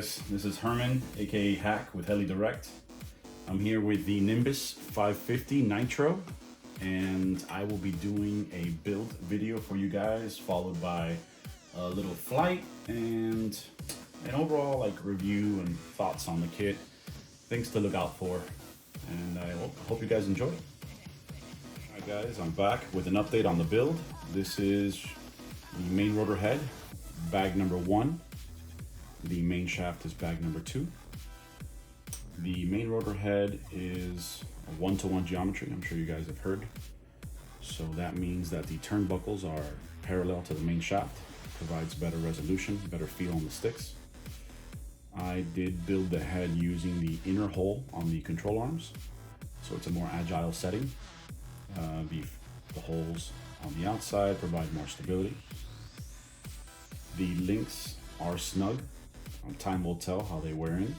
guys? This is Herman, aka HAQ with Heli Direct. I'm here with the Nimbus 550 Nitro, and I will be doing a build video for you guys, followed by a little flight and an overall review and thoughts on the kit, things to look out for, and I hope you guys enjoy it. Alright guys, I'm back with an update on the build. This is the main rotor head, bag number 1. The main shaft is bag number 2. The main rotor head is a 1-to-1 geometry, I'm sure you guys have heard. So that means that the turnbuckles are parallel to the main shaft, provides better resolution, better feel on the sticks. I did build the head using the inner hole on the control arms, so it's a more agile setting. The holes on the outside provide more stability. The links are snug. Time will tell how they wear in,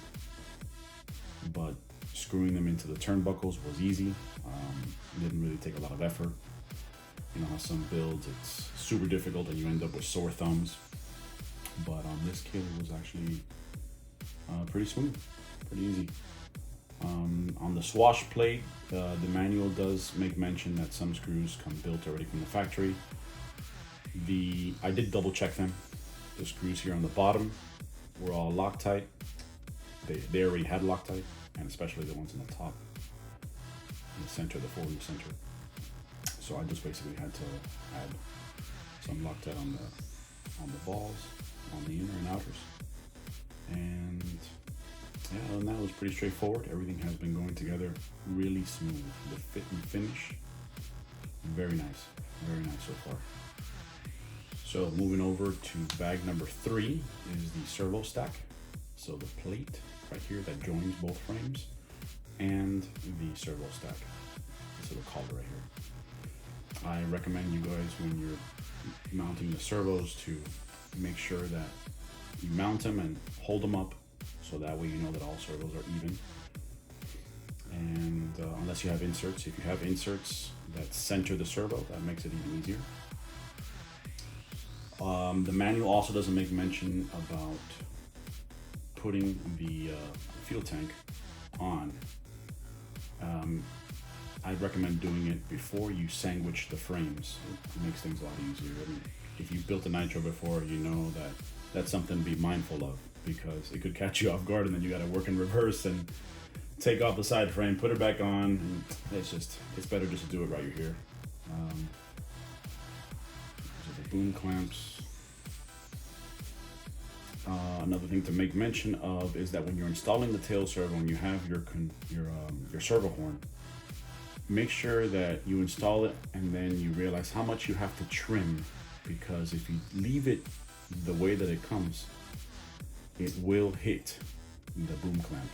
but screwing them into the turnbuckles was easy. Didn't really take a lot of effort. You know how some builds it's super difficult and you end up with sore thumbs, but on this kit it was actually pretty smooth, pretty easy. On the swash plate, the manual does make mention that some screws come built already from the factory. I did double check them. The screws here on the bottom were all Loctite. They already had Loctite, and especially the ones in the top, in the center, the folding center. So I just basically had to add some Loctite on the balls, on the inner and outers. And yeah, other than that, it was pretty straightforward. Everything has been going together really smooth. The fit and finish, very nice so far. So moving over to bag number 3 is the servo stack. So the plate right here that joins both frames and the servo stack, this little collar right here. I recommend you guys, when you're mounting the servos, to make sure that you mount them and hold them up, so that way you know that all servos are even. And unless you have inserts, if you have inserts that center the servo, that makes it even easier. The manual also doesn't make mention about putting the fuel tank on. I'd recommend doing it before you sandwich the frames. It makes things a lot easier. I mean, if you've built a Nitro before, you know that that's something to be mindful of, because it could catch you off guard and then you got to work in reverse and take off the side frame, put it back on, and it's better just to do it right here. These are the boom clamps. Another thing to make mention of is that when you're installing the tail servo and you have your servo horn, make sure that you install it and then you realize how much you have to trim, because if you leave it the way that it comes, it will hit the boom clamp.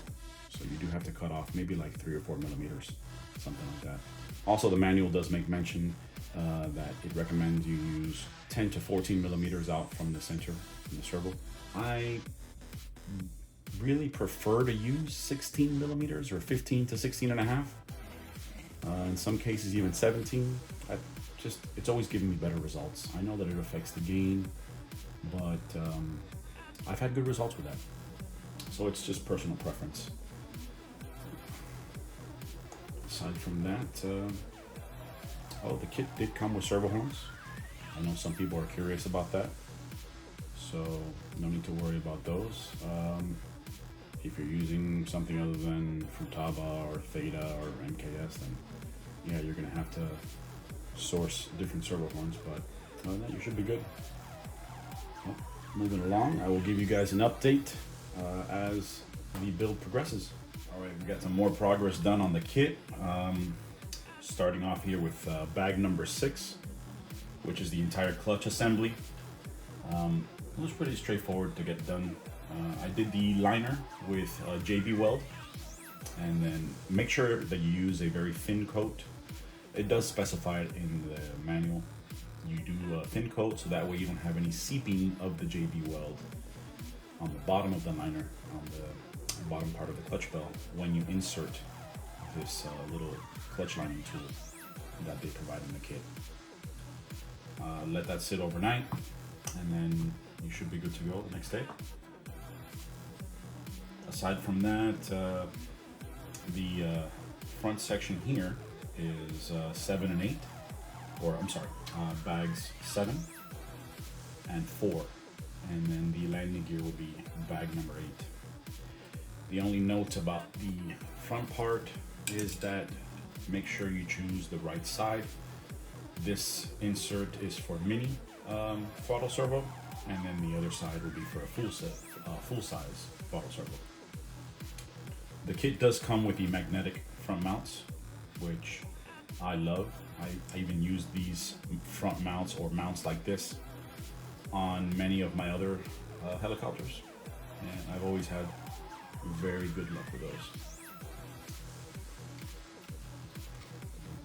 So you do have to cut off maybe like 3 or 4 millimeters, something like that. Also, the manual does make mention that it recommends you use 10 to 14 millimeters out from the center in the servo. I really prefer to use 16 millimeters or 15 to 16 and a half. In some cases even 17. It's always given me better results. I know that it affects the gain, but I've had good results with that. So it's just personal preference. Aside from that, the kit did come with servo horns. I know some people are curious about that, so no need to worry about those. If you're using something other than Futaba or Theta or MKS, then yeah, you're gonna have to source different servo horns, but other than that, you should be good. Well, moving along, I will give you guys an update as the build progresses. All right, we got some more progress done on the kit. Starting off here with bag number 6, which is the entire clutch assembly. It was pretty straightforward to get done. I did the liner with JB Weld, and then make sure that you use a very thin coat. It does specify it in the manual. You do a thin coat so that way you don't have any seeping of the JB Weld on the bottom of the liner, on the bottom part of the clutch bell, when you insert this little clutch lining tool that they provide in the kit. Let that sit overnight, and then you should be good to go the next day. Aside from that, the front section here is 7 and 8, or I'm sorry, bags 7 and 4, and then the landing gear will be bag number 8. The only note about the front part is that make sure you choose the right side. This insert is for mini throttle servo, and then the other side will be for a full size throttle servo. The kit does come with the magnetic front mounts, which I love. I even use these front mounts or mounts like this on many of my other helicopters, and I've always had very good luck with those.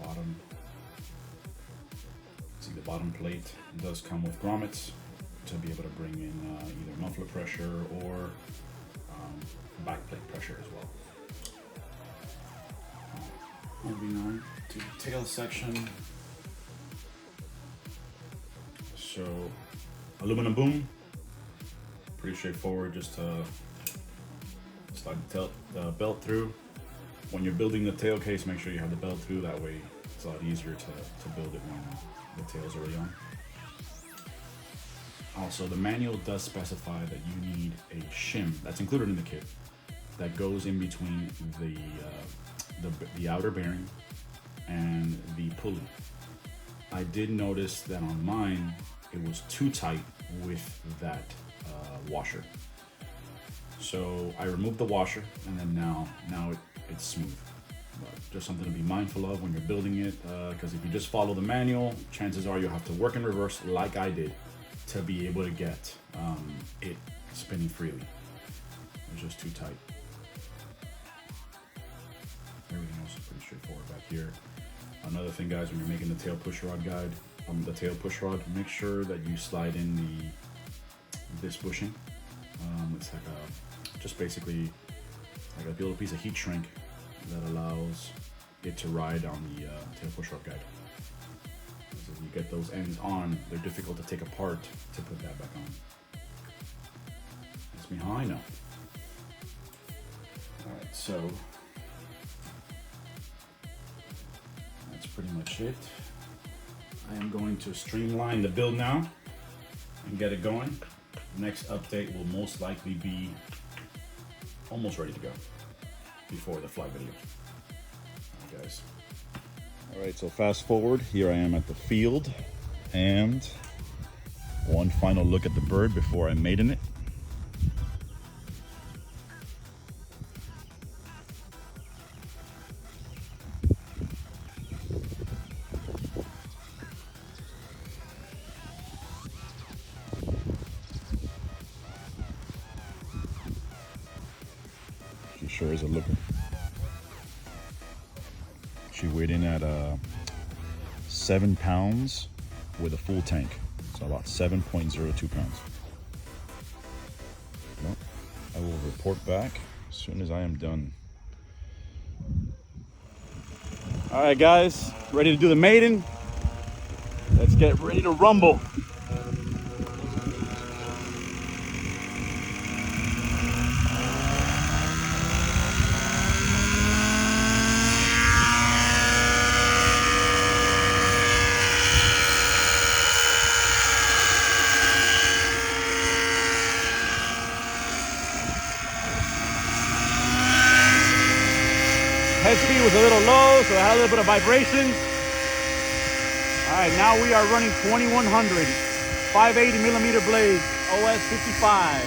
Bottom, see the bottom plate does come with grommets to be able to bring in either muffler pressure or back plate pressure as well. Moving on to the tail section. So aluminum boom, pretty straightforward, just slide the belt through. When you're building the tail case, make sure you have the belt through, that way it's a lot easier to build it when the tail's already on. Also, the manual does specify that you need a shim that's included in the kit that goes in between the outer bearing and the pulley. I did notice that on mine it was too tight with that washer, so I removed the washer, and then now it's smooth. But just something to be mindful of when you're building it, because if you just follow the manual, chances are you'll have to work in reverse like I did to be able to get it spinning freely. It's just too tight. Everything else is pretty straightforward back here. Another thing, guys, when you're making the tail push rod guide, the tail push rod, make sure that you slide in this bushing. It's like just basically like a little piece of heat shrink that allows it to ride on the tail push rod guide. So if you get those ends on, they're difficult to take apart to put that back on. That's me how I know. All right, so that's pretty much it. I am going to streamline the build now and get it going. Next update will most likely be almost ready to go before the flight video. All right, guys. All right, so fast forward, here I am at the field, and one final look at the bird before I maiden it. She sure is a looker. She weighed in at 7 pounds with a full tank, so about 7.02 pounds. Well, I will report back as soon as I am done. All right, guys, ready to do the maiden? Let's get ready to rumble. Head speed was a little low, so I had a little bit of vibration. All right, now we are running 2100, 580 millimeter blades, OS 55.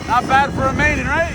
Not bad for a maiden, right?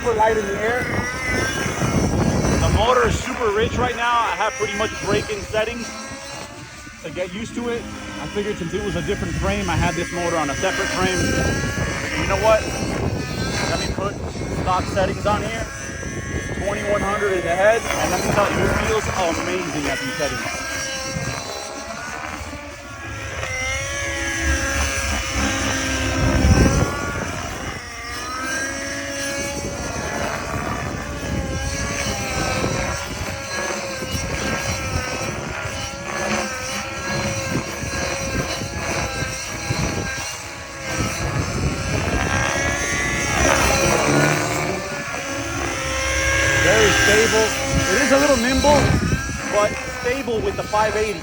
super light in the air. The motor is super rich right now. I have pretty much break-in settings to get used to it. I figured since it was a different frame, I had this motor on a separate frame. You know what? Let me put stock settings on here. 2100 in the head, and let me tell you, it feels amazing at these settings. Very stable. It is a little nimble, but stable with the 580s.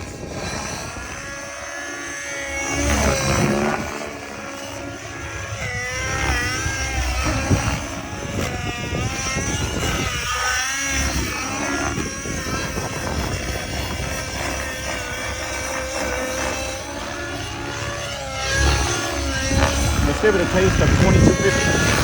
Let's give it a taste of 2250.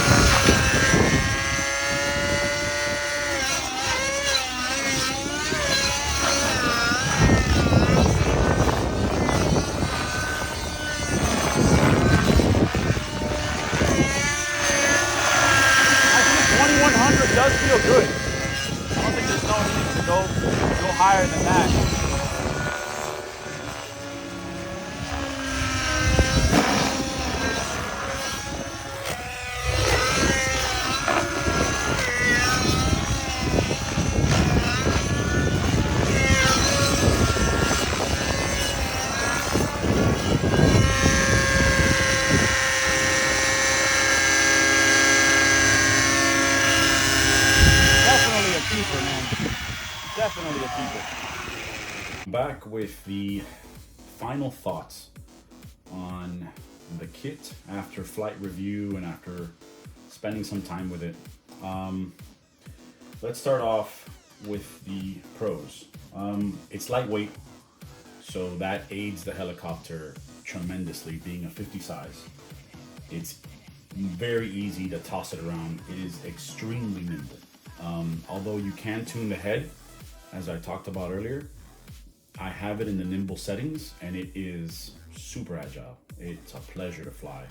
Does feel good. I don't think there's no need to go higher than that. Definitely a keeper. Back with the final thoughts on the kit after flight review and after spending some time with it. Let's start off with the pros. It's lightweight, so that aids the helicopter tremendously, being a 50 size. It's very easy to toss it around. It is extremely nimble. Although you can tune the head, as I talked about earlier, I have it in the nimble settings and it is super agile. It's a pleasure to fly.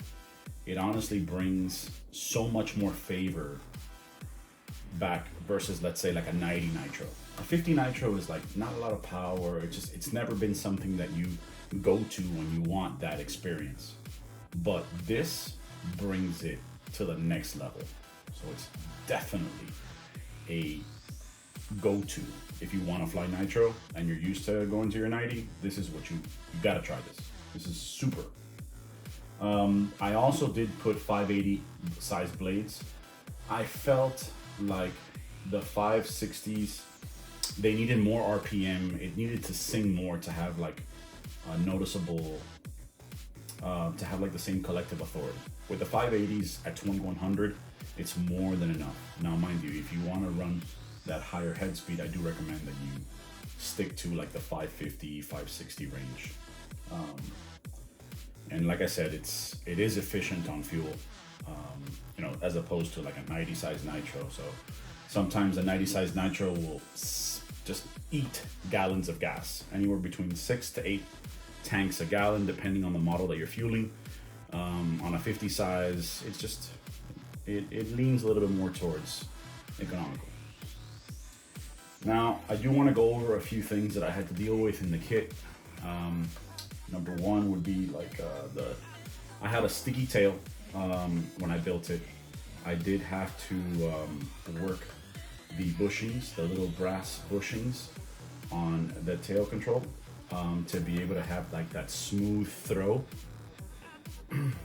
It honestly brings so much more favor back versus, let's say, like a 90 Nitro. A 50 Nitro is like not a lot of power. It's never been something that you go to when you want that experience. But this brings it to the next level. So it's definitely a go-to. If you want to fly Nitro and you're used to going to your 90, this is what you gotta try this. This is super. I also did put 580 size blades. I felt like the 560s, they needed more RPM. It needed to sing more to have like a noticeable, to have like the same collective authority. With the 580s at 2100, it's more than enough. Now, mind you, if you want to run that higher head speed, I do recommend that you stick to like the 550, 560 range. And like I said, it is efficient on fuel, you know, as opposed to like a 90 size Nitro. So sometimes a 90 size Nitro will just eat gallons of gas, anywhere between 6 to 8 tanks a gallon, depending on the model that you're fueling. On a 50 size, it's just, it leans a little bit more towards economical. Now, I do want to go over a few things that I had to deal with in the kit. Number one would be like I had a sticky tail when I built it. I did have to work the bushings, the little brass bushings on the tail control to be able to have like that smooth throw.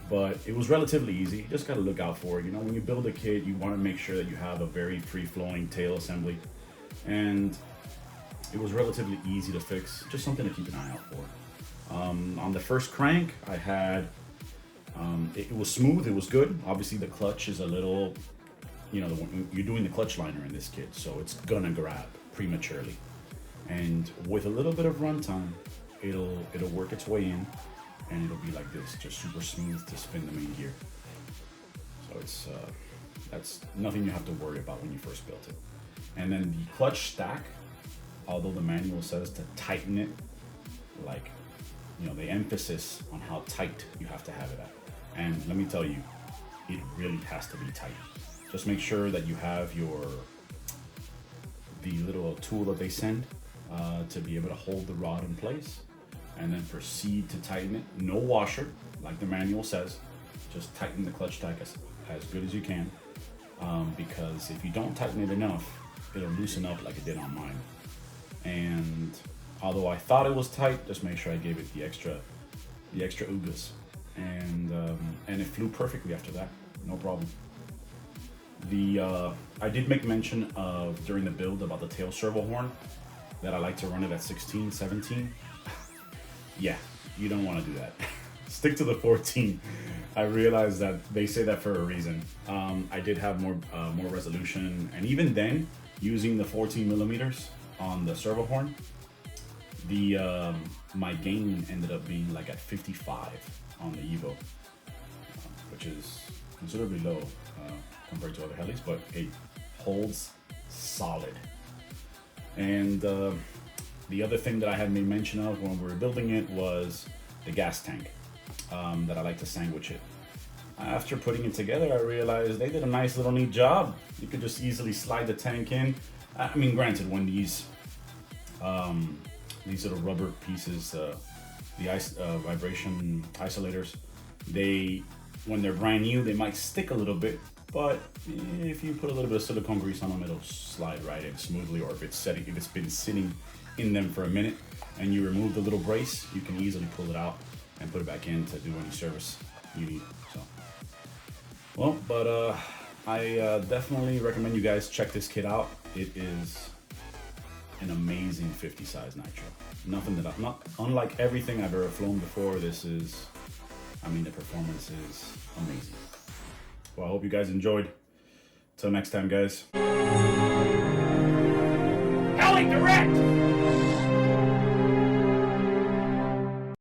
But it was relatively easy. You just got to look out for it. You know, when you build a kit, you want to make sure that you have a very free-flowing tail assembly. And it was relatively easy to fix, just something to keep an eye out for. On the first crank, I had, it was smooth, it was good. Obviously the clutch is a little, you know, you're doing the clutch liner in this kit, so it's gonna grab prematurely. And with a little bit of runtime, it'll work its way in, and it'll be like this, just super smooth to spin the main gear. So That's nothing you have to worry about when you first build it. And then the clutch stack, although the manual says to tighten it, like, you know, the emphasis on how tight you have to have it at. And let me tell you, it really has to be tight. Just make sure that you have the little tool that they send to be able to hold the rod in place, and then proceed to tighten it. No washer, like the manual says. Just tighten the clutch stack as good as you can, because if you don't tighten it enough, it'll loosen up like it did on mine. And although I thought it was tight, just make sure I gave it the extra oogas, and it flew perfectly after that, no problem. I did make mention of during the build about the tail servo horn, that I like to run it at 16, 17. Yeah, you don't want to do that. Stick to the 14. I realize that they say that for a reason. I did have more resolution, and even then, using the 14 millimeters on the servo horn, my gain ended up being like at 55 on the Evo, which is considerably low compared to other helis, but it holds solid. And the other thing that I had made mention of when we were building it was the gas tank that I like to sandwich it. After putting it together, I realized they did a nice little neat job. You could just easily slide the tank in. I mean, granted, when these little rubber pieces, the vibration isolators, when they're brand new, they might stick a little bit, but if you put a little bit of silicone grease on them, it'll slide right in smoothly. Or if it's been sitting in them for a minute and you remove the little brace, you can easily pull it out and put it back in to do any service you need. So, well, but I definitely recommend you guys check this kit out. It is an amazing 50 size nitro. Unlike everything I've ever flown before, the performance is amazing. Well, I hope you guys enjoyed. Till next time, guys. Heli direct!